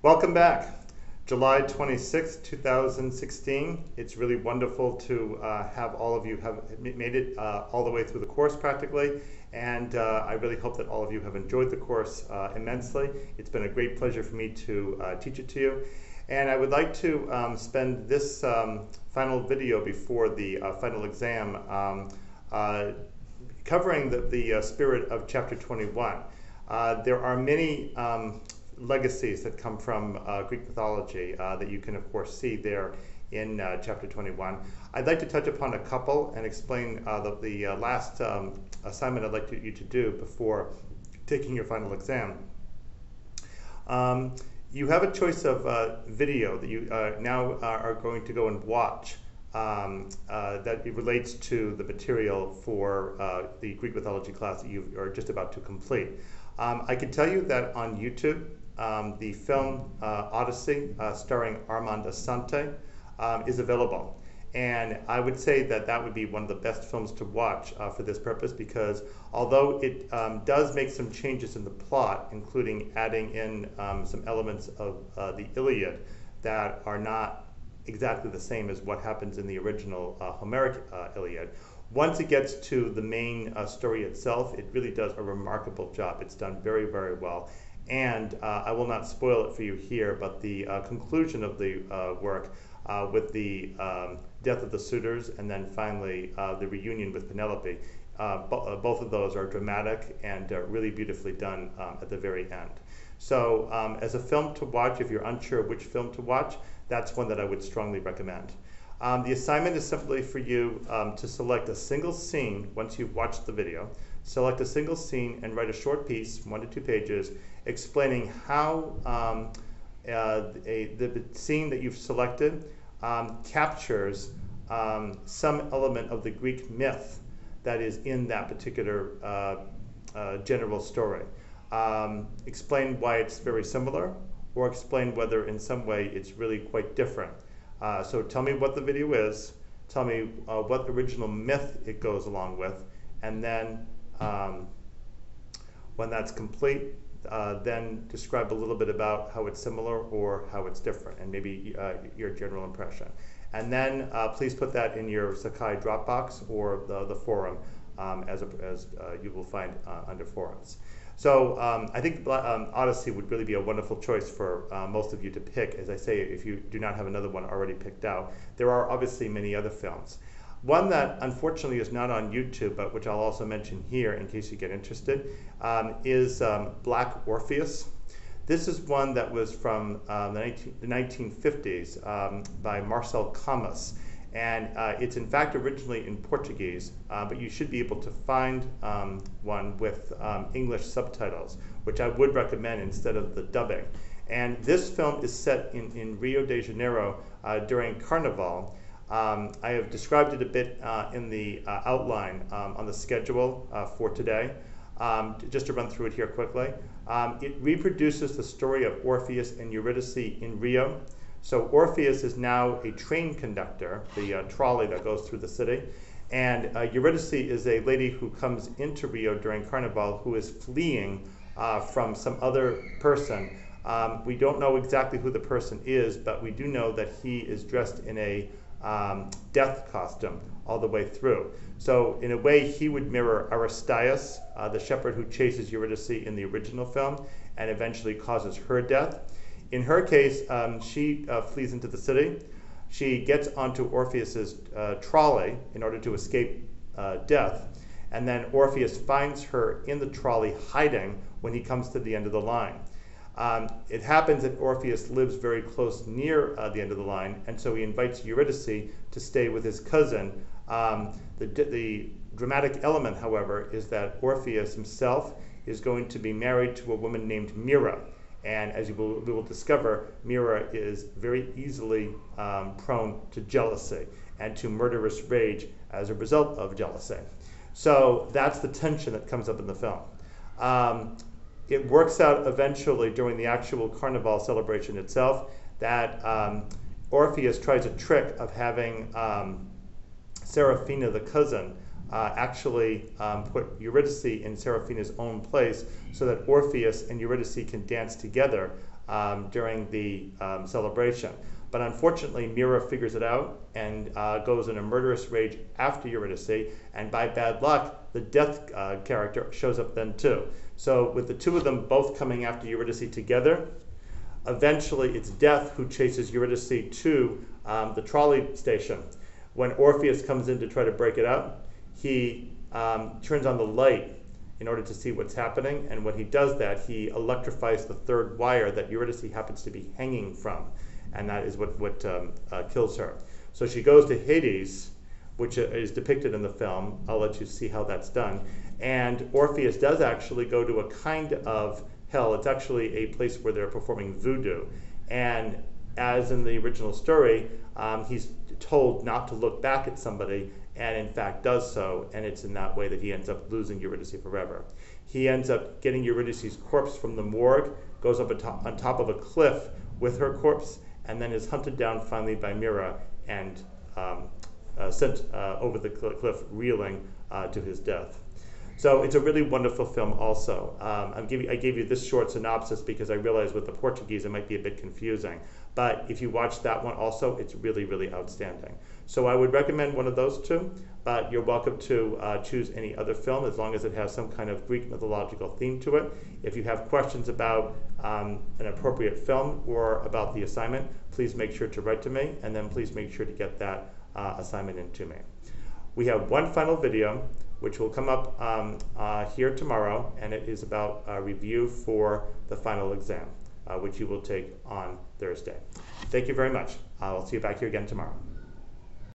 Welcome back. July 26, 2016. It's really wonderful to have all of you have made it all the way through the course practically, and I really hope that all of you have enjoyed the course immensely. It's been a great pleasure for me to teach it to you, and I would like to spend this final video before the final exam covering the spirit of chapter 21. There are many legacies that come from Greek mythology that you can of course see there in chapter 21. I'd like to touch upon a couple and explain the last assignment I'd like you to do before taking your final exam. You have a choice of video that you now are going to go and watch that it relates to the material for the Greek mythology class that you are just about to complete. I can tell you that on YouTube, the film Odyssey, starring Armand Assante, is available. And I would say that that would be one of the best films to watch for this purpose, because although it does make some changes in the plot, including adding in some elements of the Iliad that are not exactly the same as what happens in the original Homeric Iliad, once it gets to the main story itself, it really does a remarkable job. It's done very, very well. And I will not spoil it for you here, but the conclusion of the work with the death of the suitors and then finally the reunion with Penelope, both of those are dramatic and really beautifully done at the very end. So as a film to watch, if you're unsure which film to watch, that's one that I would strongly recommend. The assignment is simply for you to select a single scene once you've watched the video. Select a single scene and write a short piece, 1 to 2 pages, explaining how the scene that you've selected captures some element of the Greek myth that is in that particular general story. Explain why it's very similar, or explain whether in some way it's really quite different. So tell me what the video is, tell me what original myth it goes along with, and then when that's complete, then describe a little bit about how it's similar or how it's different, and maybe your general impression. And then please put that in your Sakai Dropbox or the forum, as you will find under forums. So I think Odyssey would really be a wonderful choice for most of you to pick. As I say, if you do not have another one already picked out, there are obviously many other films. One that unfortunately is not on YouTube, but which I'll also mention here in case you get interested, is Black Orpheus. This is one that was from the 1950s by Marcel Camus. And it's in fact originally in Portuguese, but you should be able to find one with English subtitles, which I would recommend instead of the dubbing. And this film is set in Rio de Janeiro during Carnival. I have described it a bit in the outline on the schedule for today. Just to run through it here quickly. It reproduces the story of Orpheus and Eurydice in Rio. So Orpheus is now a train conductor, the trolley that goes through the city, and Eurydice is a lady who comes into Rio during Carnival who is fleeing from some other person. We don't know exactly who the person is, but we do know that he is dressed in a death costume all the way through. So in a way, he would mirror Aristaeus, the shepherd who chases Eurydice in the original film and eventually causes her death. In her case, she flees into the city. She gets onto Orpheus's trolley in order to escape death. And then Orpheus finds her in the trolley hiding when he comes to the end of the line. It happens that Orpheus lives very close near the end of the line, and so he invites Eurydice to stay with his cousin. The dramatic element, however, is that Orpheus himself is going to be married to a woman named Mira. And as we will discover, Mira is very easily prone to jealousy and to murderous rage as a result of jealousy. So that's the tension that comes up in the film. It works out eventually during the actual Carnival celebration itself that Orpheus tries a trick of having Seraphina, the cousin, actually put Eurydice in Seraphina's own place so that Orpheus and Eurydice can dance together during the celebration. But unfortunately, Mira figures it out and goes in a murderous rage after Eurydice, and by bad luck, the death character shows up then too. So with the two of them both coming after Eurydice together, eventually it's Death who chases Eurydice to the trolley station. When Orpheus comes in to try to break it up, he turns on the light in order to see what's happening, and when he does that, he electrifies the third wire that Eurydice happens to be hanging from, and that is what kills her. So she goes to Hades, which is depicted in the film. I'll let you see how that's done. And Orpheus does actually go to a kind of hell. It's actually a place where they're performing voodoo. And as in the original story, he's told not to look back at somebody, and in fact does so, and it's in that way that he ends up losing Eurydice forever. He ends up getting Eurydice's corpse from the morgue, goes up on top of a cliff with her corpse, and then is hunted down finally by Mira and sent over the cliff reeling to his death. So it's a really wonderful film also. I gave you this short synopsis because I realized with the Portuguese it might be a bit confusing. But if you watch that one also, it's really, really outstanding. So I would recommend one of those two, but you're welcome to choose any other film as long as it has some kind of Greek mythological theme to it. If you have questions about an appropriate film or about the assignment, please make sure to write to me, and then please make sure to get that assignment into me. We have one final video which will come up here tomorrow, and it is about a review for the final exam, which you will take on Thursday. Thank you very much. I'll see you back here again tomorrow.